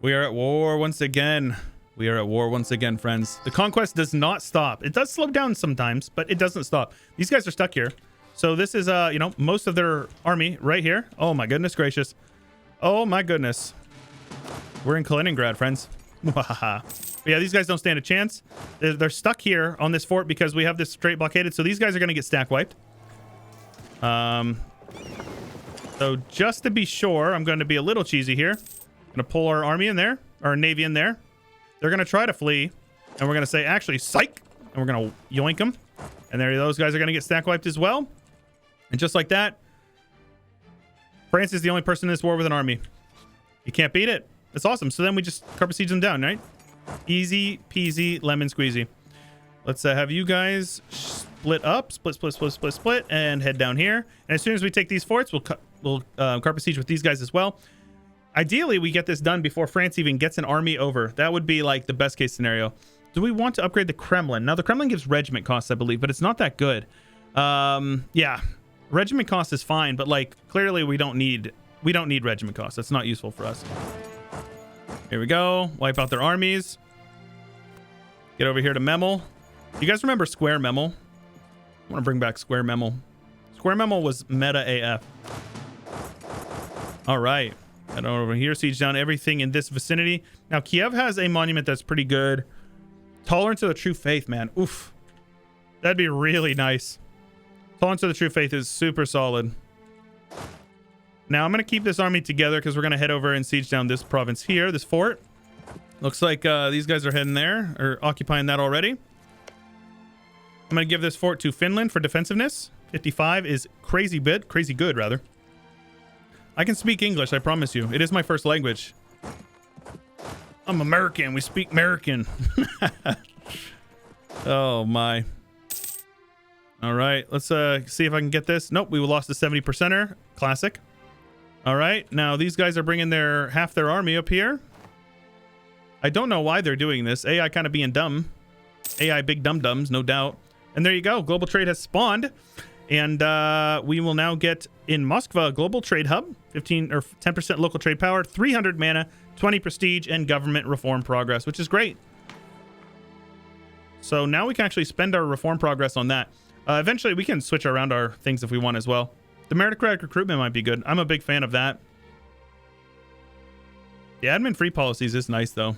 We are at war once again. We are at war once again, friends. The conquest does not stop. It does slow down sometimes, but it doesn't stop. These guys are stuck here. So this is, you know, most of their army right here. Oh, my goodness gracious. Oh, my goodness. We're in Kaliningrad, friends. Yeah, these guys don't stand a chance. They're stuck here on this fort because we have this strait blockaded. So these guys are going to get stack wiped. So just to be sure, I'm going to be a little cheesy here. I'm going to pull our army in there, our navy in there. They're going to try to flee, and we're going to say, actually, psych, and we're going to yoink them. And there, those guys are going to get stack wiped as well. And just like that, France is the only person in this war with an army. You can't beat it. That's awesome. So then we just carpet siege them down, right? Easy peasy lemon squeezy. Let's have you guys split up, split, and head down here. And as soon as we take these forts, we'll carpet siege with these guys as well. Ideally, we get this done before France even gets an army over. That would be like the best case scenario. Do we want to upgrade the Kremlin? Now, the Kremlin gives regiment costs, I believe, but it's not that good. Yeah, regiment cost is fine, but like clearly we don't need regiment costs. That's not useful for us. Here we go. Wipe out their armies. Get over here to Memel. You guys remember Square Memel? I want to bring back Square Memel. Square Memel was meta AF. All right. Head on over here. Siege down everything in this vicinity. Now, Kiev has a monument that's pretty good. Tolerance of the True Faith, man. Oof. That'd be really nice. Tolerance of the True Faith is super solid. Now, I'm going to keep this army together because we're going to head over and siege down this province here, this fort. Looks like these guys are heading there, or occupying that already. I'm going to give this fort to Finland for defensiveness. 55 is crazy good, rather. I can speak English, I promise you. It is my first language. I'm American. We speak American. Oh, my. All right. Let's see if I can get this. Nope, we lost a 70%er. Classic. All right. Now, these guys are bringing half their army up here. I don't know why they're doing this. AI kind of being dumb. AI big dum-dums, no doubt. And there you go. Global trade has spawned. And we will now get in Moskva a global trade hub, 15 or 10% local trade power, 300 mana, 20 prestige, and government reform progress, which is great. So now we can actually spend our reform progress on that. Eventually, we can switch around our things if we want as well. The meritocratic recruitment might be good. I'm a big fan of that. The admin-free policies is nice, though.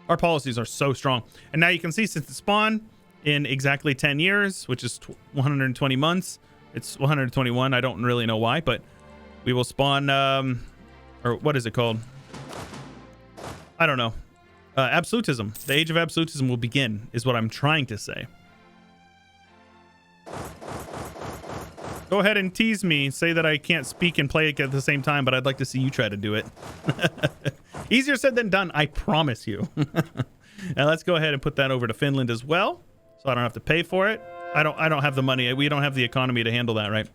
Our policies are so strong. And now you can see since it spawned in exactly 10 years, which is 120 months. It's 121. I don't really know why, but we will spawn, or what is it called? I don't know. Absolutism. The age of absolutism will begin, is what I'm trying to say. Go ahead and tease me. Say that I can't speak and play it at the same time, but I'd like to see you try to do it. Easier said than done, I promise you. Now let's go ahead and put that over to Finland as well, so I don't have to pay for it. I don't have the money. We don't have the economy to handle that, right?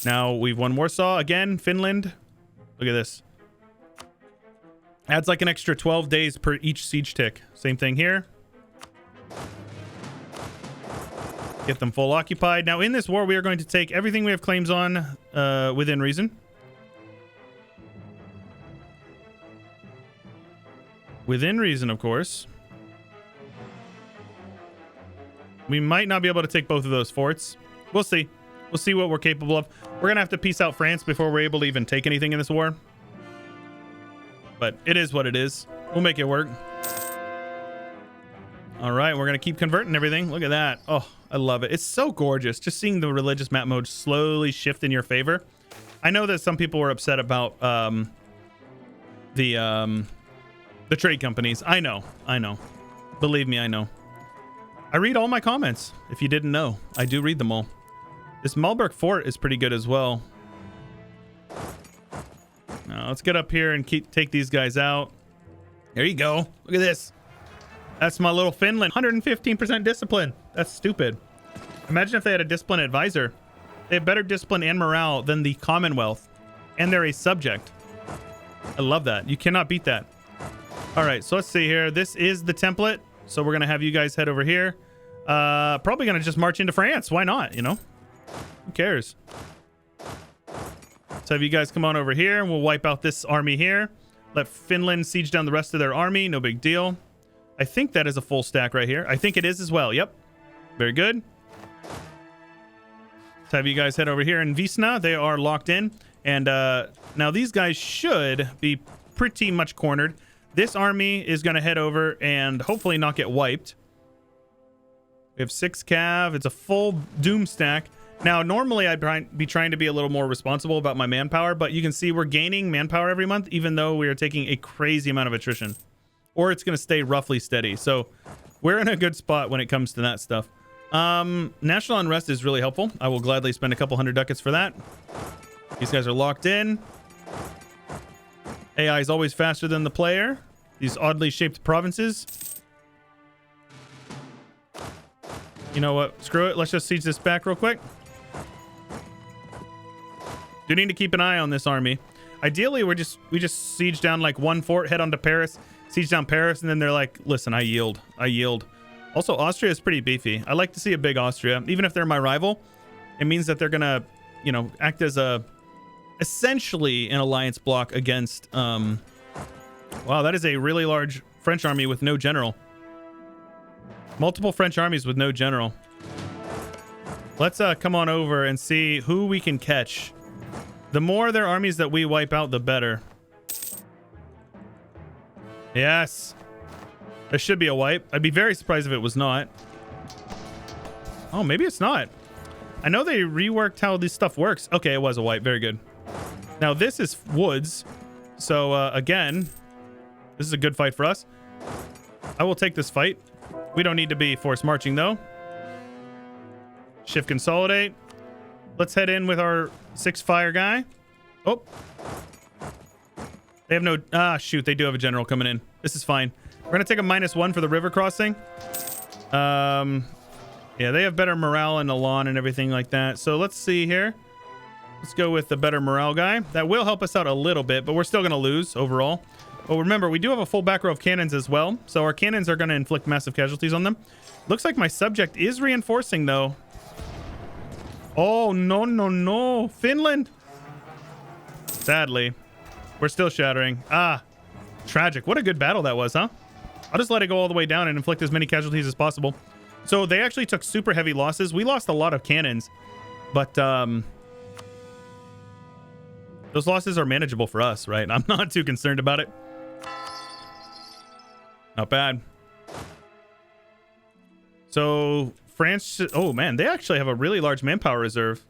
Now we've won Warsaw again. Finland. Look at this. Adds like an extra 12 days per each siege tick. Same thing here. Get them full occupied. Now in this war, we are going to take everything we have claims on within reason. Within reason, of course. We might not be able to take both of those forts. We'll see. We'll see what we're capable of. We're going to have to peace out France before we're able to even take anything in this war. But it is what it is. We'll make it work. All right, we're going to keep converting everything. Look at that. Oh, I love it. It's so gorgeous. Just seeing the religious map mode slowly shift in your favor. I know that some people were upset about the trade companies. I know. Believe me, I know. I read all my comments. If you didn't know, I do read them all. This Malberg fort is pretty good as well. Now, let's get up here and take these guys out. There you go. Look at this. That's my little Finland. 115% discipline. That's stupid. Imagine if they had a discipline advisor. They have better discipline and morale than the Commonwealth. And they're a subject. I love that. You cannot beat that. All right, so let's see here. This is the template. So we're going to have you guys head over here. Probably going to just march into France. Why not, you know? Who cares? So have you guys come on over here and we'll wipe out this army here. Let Finland siege down the rest of their army. No big deal. I think that is a full stack right here. I think it is as well. Yep. Very good. So have you guys head over here in Visna. They are locked in. And now these guys should be pretty much cornered. This army is going to head over and hopefully not get wiped. We have 6 cav. It's a full doom stack. Now, normally I'd be trying to be a little more responsible about my manpower, but you can see we're gaining manpower every month, even though we are taking a crazy amount of attrition. Or it's going to stay roughly steady. So we're in a good spot when it comes to that stuff. National unrest is really helpful. I will gladly spend a couple hundred ducats for that. These guys are locked in. AI is always faster than the player. These oddly shaped provinces. You know what? Screw it. Let's just siege this back real quick. Do need to keep an eye on this army. Ideally, we just siege down like one fort, head on to Paris, siege down Paris, and then they're like, listen, I yield. I yield. Also, Austria is pretty beefy. I like to see a big Austria. Even if they're my rival, it means that they're gonna, you know, act as a essentially an alliance block against wow, that is a really large French army with no general. Multiple French armies with no general. Let's come on over and see who we can catch. The more their armies that we wipe out, the better. Yes. There should be a wipe. I'd be very surprised if it was not. Oh, maybe it's not. I know they reworked how this stuff works. Okay, it was a wipe. Very good. Now, this is woods. So, again, this is a good fight for us. I will take this fight. We don't need to be forced marching, though. Shift consolidate. Let's head in with our 6 fire guy. Oh. They have no... Ah, shoot. They do have a general coming in. This is fine. We're going to take a -1 for the river crossing. Yeah, they have better morale in Elan and everything like that. So let's see here. Let's go with the better morale guy. That will help us out a little bit, but we're still going to lose overall. But remember, we do have a full back row of cannons as well. So our cannons are going to inflict massive casualties on them. Looks like my subject is reinforcing, though. Oh, no, no, no. Finland. Sadly, we're still shattering. Ah, tragic. What a good battle that was, huh? I'll just let it go all the way down and inflict as many casualties as possible. So they actually took super heavy losses. We lost a lot of cannons, but those losses are manageable for us, right? I'm not too concerned about it. Not bad. So France, oh man, they actually have a really large manpower reserve.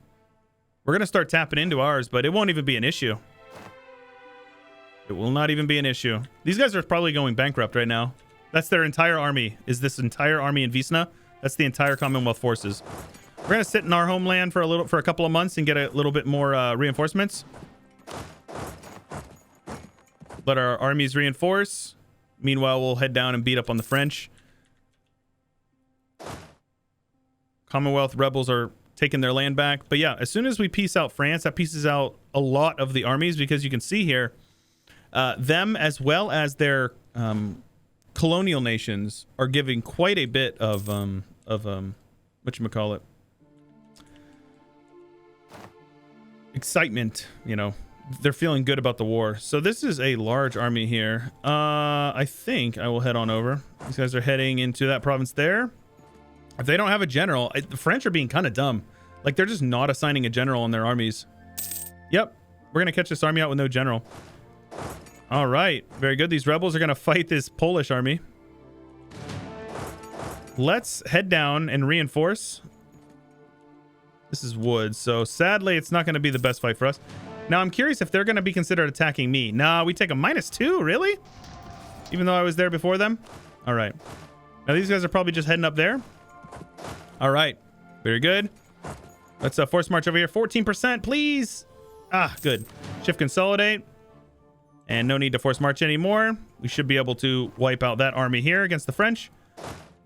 We're going to start tapping into ours, but it won't even be an issue. It will not even be an issue. These guys are probably going bankrupt right now. That's their entire army. Is this entire army in Visna? That's the entire Commonwealth forces. We're going to sit in our homeland for a couple of months and get a little bit more reinforcements. Let our armies reinforce. Meanwhile, we'll head down and beat up on the French. Commonwealth rebels are taking their land back. But yeah, as soon as we piece out France, that pieces out a lot of the armies, because you can see here, them as well as their colonial nations are giving quite a bit of whatchamacallit, excitement, you know. They're feeling good about the war. So this is a large army here. I think I will head on over. These guys are heading into that province there. If they don't have a general, the French are being kind of dumb. Like, they're just not assigning a general on their armies. Yep. We're going to catch this army out with no general. All right. Very good. These rebels are going to fight this Polish army. Let's head down and reinforce. This is wood. So sadly, it's not going to be the best fight for us. Now, I'm curious if they're going to be considered attacking me. Nah, we take a -2. Really? Even though I was there before them? All right. Now, these guys are probably just heading up there. All right. Very good. Let's force march over here. 14%, please. Ah, good. Shift consolidate. And no need to force march anymore. We should be able to wipe out that army here against the French.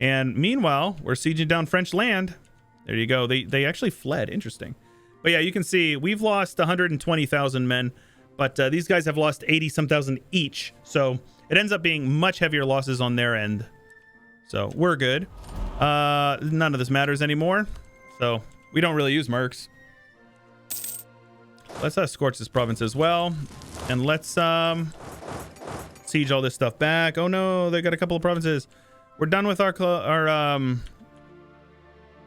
And meanwhile, we're sieging down French land. There you go. They actually fled. Interesting. But yeah, you can see we've lost 120,000 men, but these guys have lost 80-some thousand each. So it ends up being much heavier losses on their end. So we're good. None of this matters anymore. So we don't really use mercs. Let's scorch this province as well. And let's siege all this stuff back. Oh no, they got a couple of provinces. We're done with our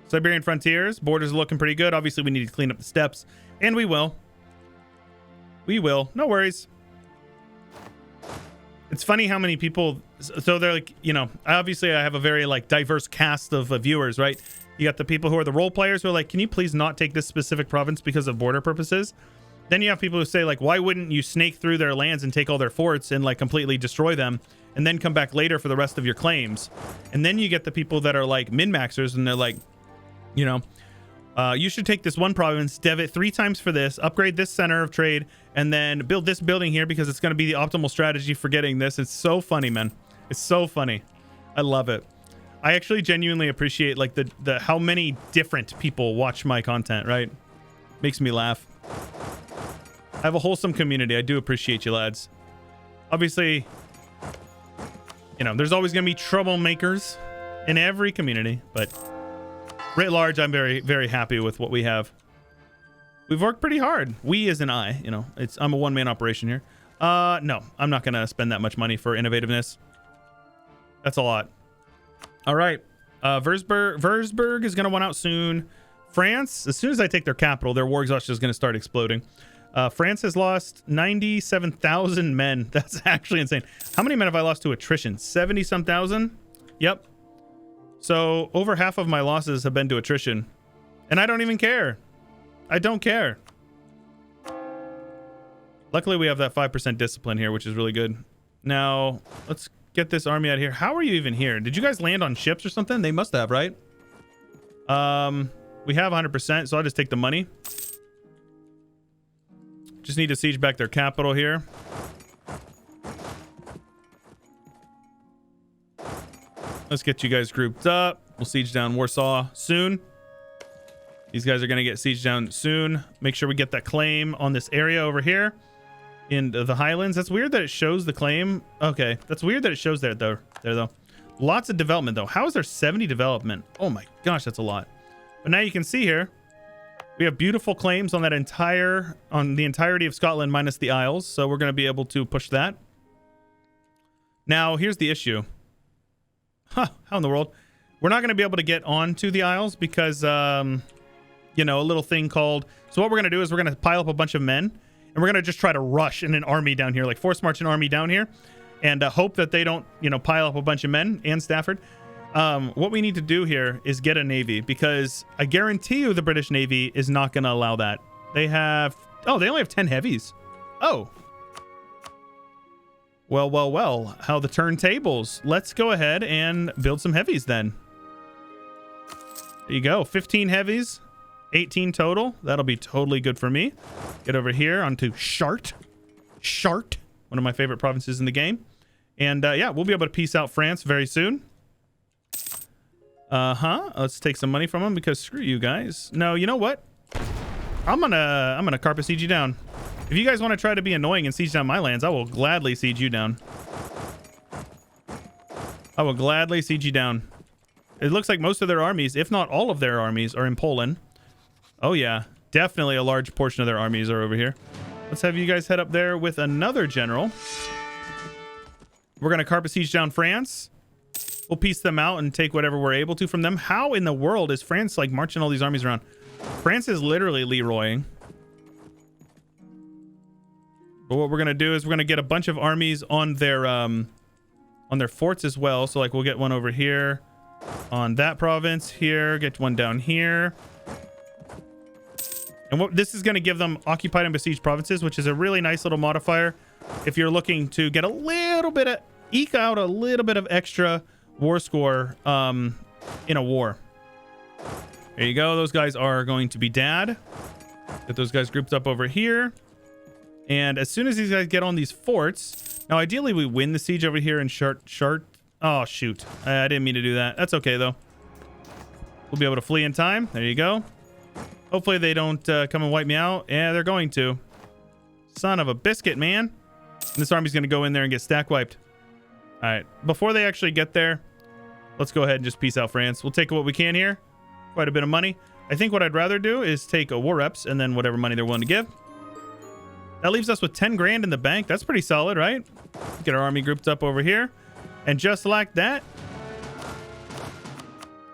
Siberian frontiers. Borders are looking pretty good. Obviously, we need to clean up the steppes. And we will. We will. No worries. It's funny how many people... So they're like, you know, obviously I have a very like diverse cast of viewers, right? You got the people who are the role players who are like, can you please not take this specific province because of border purposes? Then you have people who say like, why wouldn't you snake through their lands and take all their forts and like completely destroy them and then come back later for the rest of your claims? And then you get the people that are like min-maxers and they're like, you know, you should take this one province, dev it 3 times for this, upgrade this center of trade, and then build this building here because it's going to be the optimal strategy for getting this. It's so funny, man. It's so funny. I love it. I actually genuinely appreciate like the how many different people watch my content, right? Makes me laugh. I have a wholesome community. I do appreciate you, lads. Obviously, you know, there's always going to be troublemakers in every community, but writ large, I'm very, very happy with what we have. We've worked pretty hard. We as an I, you know, I'm a one-man operation here. No, I'm not going to spend that much money for innovativeness. That's a lot. All right. Würzburg is going to want out soon. France, as soon as I take their capital, their war exhaustion is going to start exploding. France has lost 97,000 men. That's actually insane. How many men have I lost to attrition? 70-some thousand? Yep. So over half of my losses have been to attrition. And I don't even care. I don't care. Luckily, we have that 5% discipline here, which is really good. Now, let's get this army out of here. How are you even here? Did you guys land on ships or something? They must have, right? We have 100%, so I'll just take the money. Just need to siege back their capital here. Let's get you guys grouped up. We'll siege down Warsaw soon. These guys are going to get sieged down soon. Make sure we get that claim on this area over here in the Highlands. That's weird that it shows the claim. Okay, that's weird that it shows there though. Lots of development though. How is there 70 development? Oh my gosh, that's a lot. But now you can see here, we have beautiful claims on that on the entirety of Scotland minus the Isles. So we're going to be able to push that. Now, here's the issue. How in the world? We're not going to be able to get onto the Isles because, you know, a little thing called... So what we're going to do is we're going to pile up a bunch of men and we're going to just try to rush in an army down here, like force march an army down here and hope that they don't, you know, pile up a bunch of men and Stafford. What we need to do here is get a navy because I guarantee you the British Navy is not going to allow that. They have... Oh, they only have 10 heavies. Oh. Well. How the turntables. Let's go ahead and build some heavies then. There you go. 15 heavies. 18 total. That'll be totally good for me. Get over here onto Chart. One of my favorite provinces in the game. And yeah, we'll be able to peace out France very soon. Let's take some money from them because screw you guys. No, you know what? I'm gonna carpet siege you down. If you guys want to try to be annoying and siege down my lands, I will gladly siege you down. I will gladly siege you down. It looks like most of their armies, if not all of their armies, are in Poland. Oh yeah, definitely a large portion of their armies are over here. Let's have you guys head up there with another general. We're gonna carpet siege down France. We'll piece them out and take whatever we're able to from them. How in the world is France like marching all these armies around? France is literally Leroying. But what we're gonna do is we're gonna get a bunch of armies on their forts as well. So like we'll get one over here on that province here, get one down here. And what this is gonna give them occupied and besieged provinces, which is a really nice little modifier if you're looking to get a little bit of eke out a little bit of extra war score in a war. There you go. Those guys are going to be dad. Get those guys grouped up over here. And as soon as these guys get on these forts, now ideally we win the siege over here in Chart. Oh shoot, I didn't mean to do that. That's okay though. We'll be able to flee in time. There you go. Hopefully they don't come and wipe me out. Yeah, they're going to. Son of a biscuit, man. And this army's gonna go in there and get stack wiped. All right, before they actually get there, let's go ahead and just peace out France. We'll take what we can here. Quite a bit of money. I think what I'd rather do is take a war reps and then whatever money they're willing to give. That leaves us with 10 grand in the bank. That's pretty solid, right? Get our army grouped up over here. And just like that.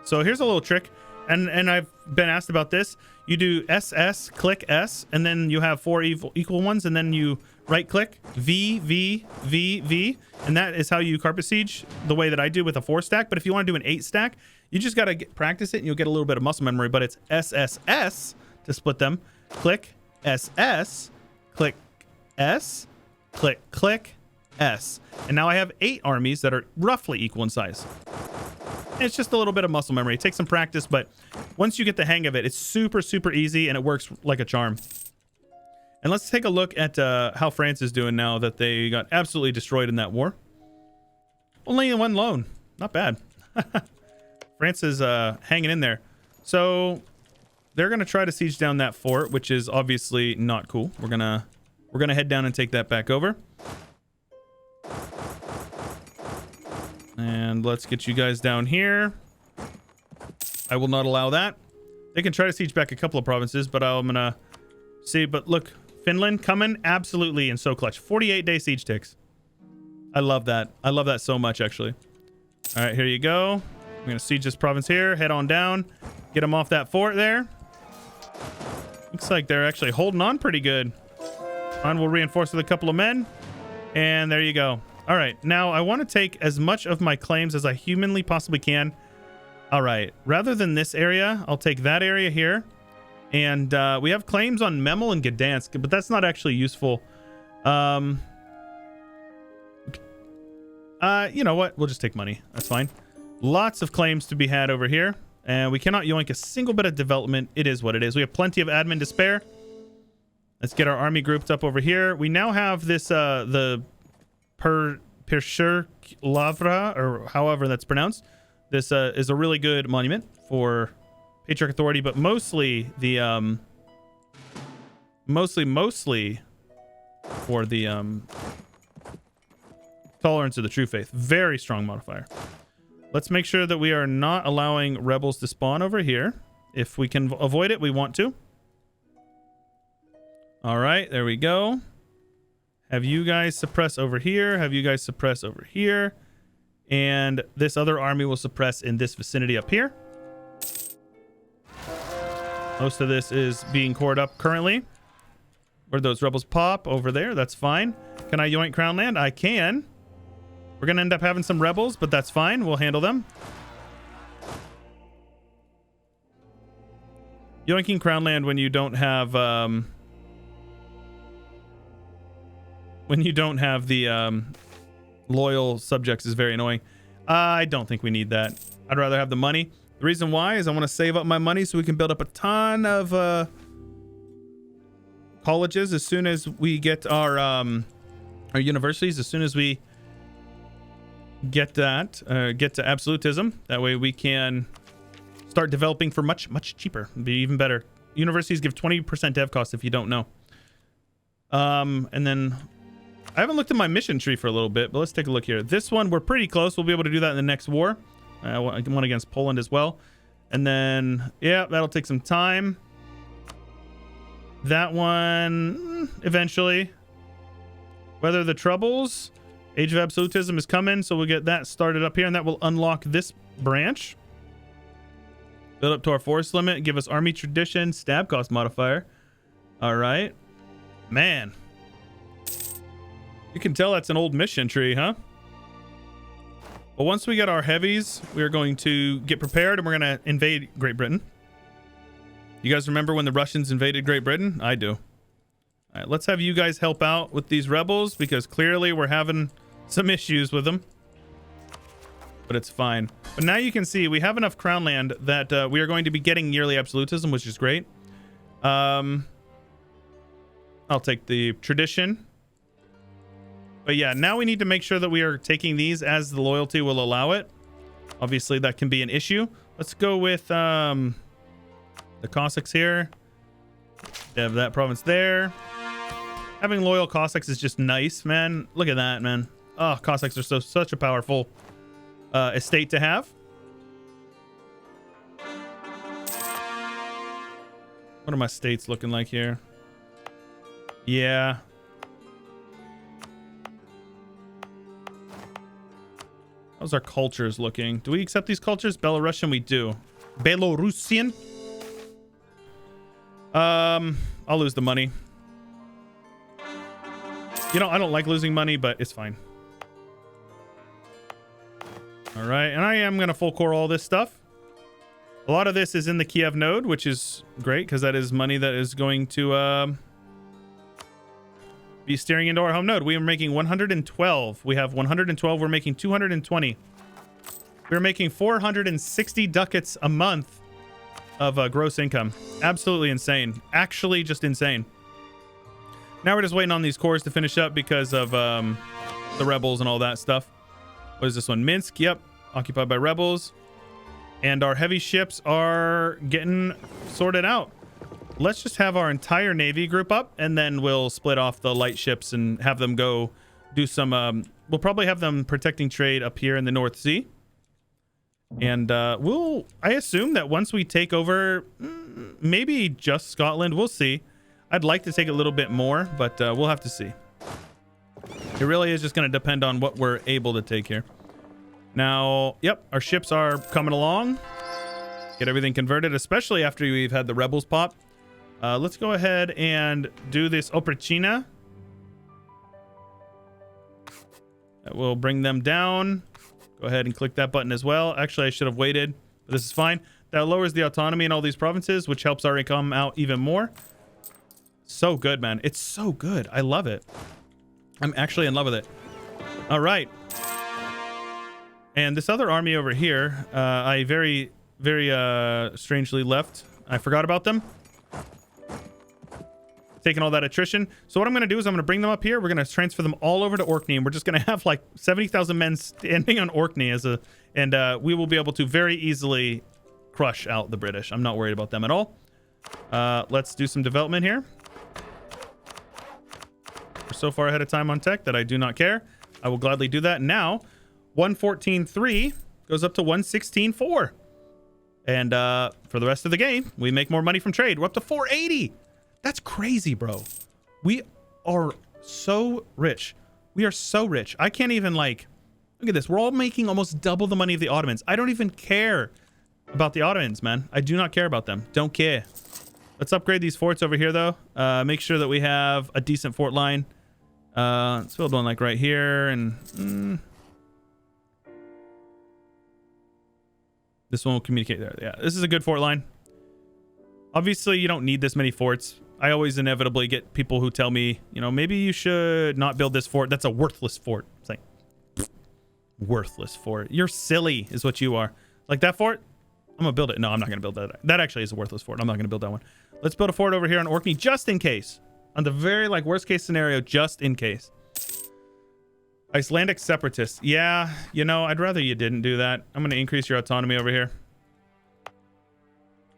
So here's a little trick. And I've been asked about this. You do SS, click S, and then you have 4 equal ones, and then you right click V, V, V, V. And that is how you carpet siege the way that I do with a 4 stack. But if you want to do an 8 stack, you just got to practice it and you'll get a little bit of muscle memory. But it's SSS to split them. Click SS, click S, click S. And now I have 8 armies that are roughly equal in size. It's just a little bit of muscle memory. It takes some practice, but once you get the hang of it, it's super, super easy and it works like a charm. And let's take a look at how France is doing now that they got absolutely destroyed in that war. Only 1 lone. Not bad. France is hanging in there. So they're going to try to siege down that fort, which is obviously not cool. We're going to head down and take that back over. And let's get you guys down here. I will not allow that. They can try to siege back a couple of provinces, but I'm going to see. But look, Finland coming absolutely and so clutch. 48-day siege ticks. I love that. I love that so much, actually. All right, here you go. I'm going to siege this province here. Head on down. Get them off that fort there. Looks like they're actually holding on pretty good. Fine, we'll reinforce with a couple of men. And there you go. All right, now I want to take as much of my claims as I humanly possibly can. All right, rather than this area, I'll take that area here. And we have claims on Memel and Gdansk, but that's not actually useful. You know what? We'll just take money. That's fine. Lots of claims to be had over here. And we cannot yoink a single bit of development. It is what it is. We have plenty of admin to spare. Let's get our army grouped up over here. We now have this, the Pershur Lavra, or however that's pronounced. This is a really good monument for Patriarch Authority, but mostly the mostly for the tolerance of the true faith. Very strong modifier. Let's make sure that we are not allowing rebels to spawn over here. If we can avoid it, we want to. All right, there we go. Have you guys suppress over here. Have you guys suppress over here. And this other army will suppress in this vicinity up here. Most of this is being cored up currently. Where those rebels pop over there, that's fine. Can I yoink Crown Land? I can. We're going to end up having some rebels, but that's fine. We'll handle them. Yoinking Crown Land when you don't have the loyal subjects is very annoying. I don't think we need that. I'd rather have the money. The reason why is I want to save up my money so we can build up a ton of colleges as soon as we get our universities. As soon as we get that, get to absolutism. That way we can start developing for much, much cheaper. It'd be even better. Universities give 20% dev cost if you don't know. And then I haven't looked at my mission tree for a little bit, but let's take a look here. This one, we're pretty close. We'll be able to do that in the next war. One against Poland as well. And then, yeah, that'll take some time. That one, eventually. Weather the Troubles. Age of Absolutism is coming, so we'll get that started up here, and that will unlock this branch. Build up to our force limit, give us Army Tradition, Stab Cost modifier. All right. Man. You can tell that's an old mission tree, huh? Well, once we get our heavies, we're going to get prepared and we're going to invade Great Britain. You guys remember when the Russians invaded Great Britain? I do. All right, let's have you guys help out with these rebels because clearly we're having some issues with them. But it's fine. But now you can see we have enough crown land that we are going to be getting yearly absolutism, which is great. I'll take the tradition. But yeah, now we need to make sure that we are taking these as the loyalty will allow it. Obviously, that can be an issue. Let's go with the Cossacks here. Have that province there. Having loyal Cossacks is just nice, man. Look at that, man. Oh, Cossacks are such a powerful estate to have. What are my states looking like here? Yeah, How's our cultures looking? Do we accept these cultures? Belarusian, we do. Belarusian. I'll lose the money. You know, I don't like losing money, but it's fine. All right, and I am going to full core all this stuff. A lot of this is in the Kiev node, which is great because that is money that is going to be steering into our home node. We are making 112. We have 112. We're making 220. We're making 460 ducats a month of gross income. Absolutely insane. Actually, just insane. Now we're just waiting on these cores to finish up because of the rebels and all that stuff. What is this one? Minsk. Yep. Occupied by rebels. And our heavy ships are getting sorted out. Let's just have our entire navy group up, and then we'll split off the light ships and have them go do some... we'll probably have them protecting trade up here in the North Sea. And I assume that once we take over maybe just Scotland, we'll see. I'd like to take a little bit more, but we'll have to see. It really is just going to depend on what we're able to take here. Now, yep, our ships are coming along. Get everything converted, especially after we've had the rebels pop. Let's go ahead and do this Oprachina. That will bring them down. Go ahead and click that button as well. Actually, I should have waited, but this is fine. That lowers the autonomy in all these provinces, which helps our income out even more. So good, man. It's so good. I love it. I'm actually in love with it. All right. And this other army over here, I very strangely left. I forgot about them. Taking all that attrition. So what I'm going to do is I'm going to bring them up here. We're going to transfer them all over to Orkney, and we're just going to have like 70,000 men standing on Orkney and we will be able to very easily crush out the British. I'm not worried about them at all. Let's do some development here. We're so far ahead of time on tech that I do not care. I will gladly do that now. 114.3 goes up to 116.4. And for the rest of the game, we make more money from trade. We're up to 480. That's crazy, bro. We are so rich. We are so rich. I can't even like... Look at this. We're all making almost double the money of the Ottomans. I don't even care about the Ottomans, man. I do not care about them. Don't care. Let's upgrade these forts over here, though. Make sure that we have a decent fort line. Let's build one like right here. And... this one will communicate there. Yeah, this is a good fort line. Obviously, you don't need this many forts. I always inevitably get people who tell me, you know, maybe you should not build this fort. That's a worthless fort. It's like, worthless fort. You're silly is what you are. Like that fort, I'm going to build it. No, I'm not going to build that. That actually is a worthless fort. I'm not going to build that one. Let's build a fort over here on Orkney just in case. On the very like worst case scenario, just in case. Icelandic separatists. Yeah, you know, I'd rather you didn't do that. I'm going to increase your autonomy over here.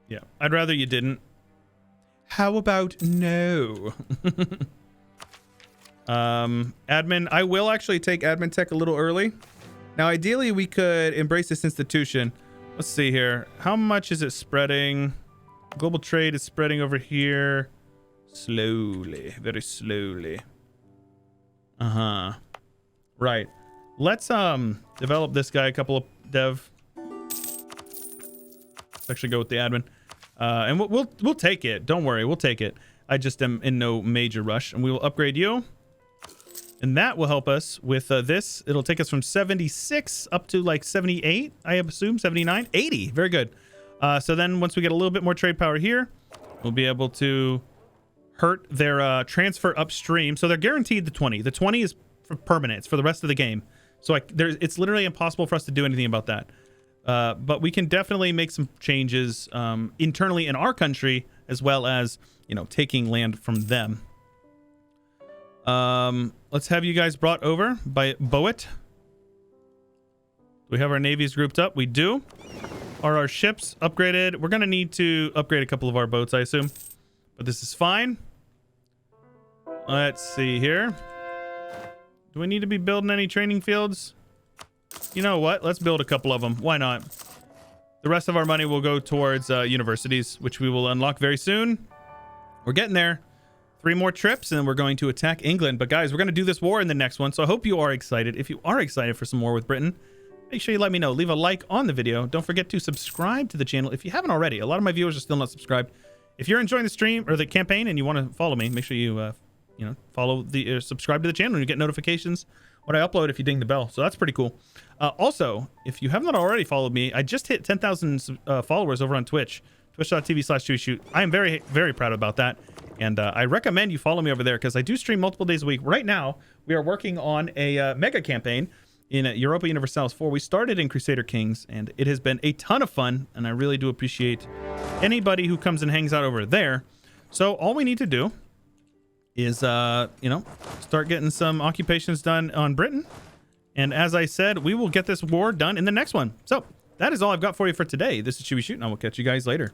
Yeah, I'd rather you didn't. How about no? Admin. I will actually take admin tech a little early. Now, ideally, we could embrace this institution. Let's see here. How much is it spreading? Global trade is spreading over here. Slowly. Very slowly. Uh-huh. Right. Let's develop this guy a couple of dev. Let's actually go with the admin. And we'll take it. Don't worry, we'll take it. I just am in no major rush, and we will upgrade you. And that will help us with this. It'll take us from 76 up to like 78, I assume, 79, 80. Very good. So then once we get a little bit more trade power here, we'll be able to hurt their transfer upstream. So they're guaranteed the 20. The 20 is for permanent. It's for the rest of the game. So it's literally impossible for us to do anything about that. But we can definitely make some changes internally in our country, as well as, you know, taking land from them. Let's have you guys brought over by Boet. We have our navies grouped up. We do. Are our ships upgraded? We're going to need to upgrade a couple of our boats, I assume. But this is fine. Let's see here. Do we need to be building any training fields? You know what? Let's build a couple of them. Why not? The rest of our money will go towards universities, which we will unlock very soon. We're getting there. 3 more trips, and then we're going to attack England. But guys, we're going to do this war in the next one, so I hope you are excited. If you are excited for some war with Britain, make sure you let me know. Leave a like on the video. Don't forget to subscribe to the channel if you haven't already. A lot of my viewers are still not subscribed. If you're enjoying the stream or the campaign and you want to follow me, make sure you follow the subscribe to the channel and you get notifications when I upload if you ding the bell. So that's pretty cool. Also, if you have not already followed me, I just hit 10,000 followers over on Twitch, twitch.tv/Chewyshoot. I am very, very proud about that. And I recommend you follow me over there because I do stream multiple days a week. Right now, we are working on a mega campaign in Europa Universalis IV. We started in Crusader Kings, and it has been a ton of fun, and I really do appreciate anybody who comes and hangs out over there. So all we need to do is, start getting some occupations done on Britain. And as I said, we will get this war done in the next one. So that is all I've got for you for today. This is Chewyshoot, and I will catch you guys later.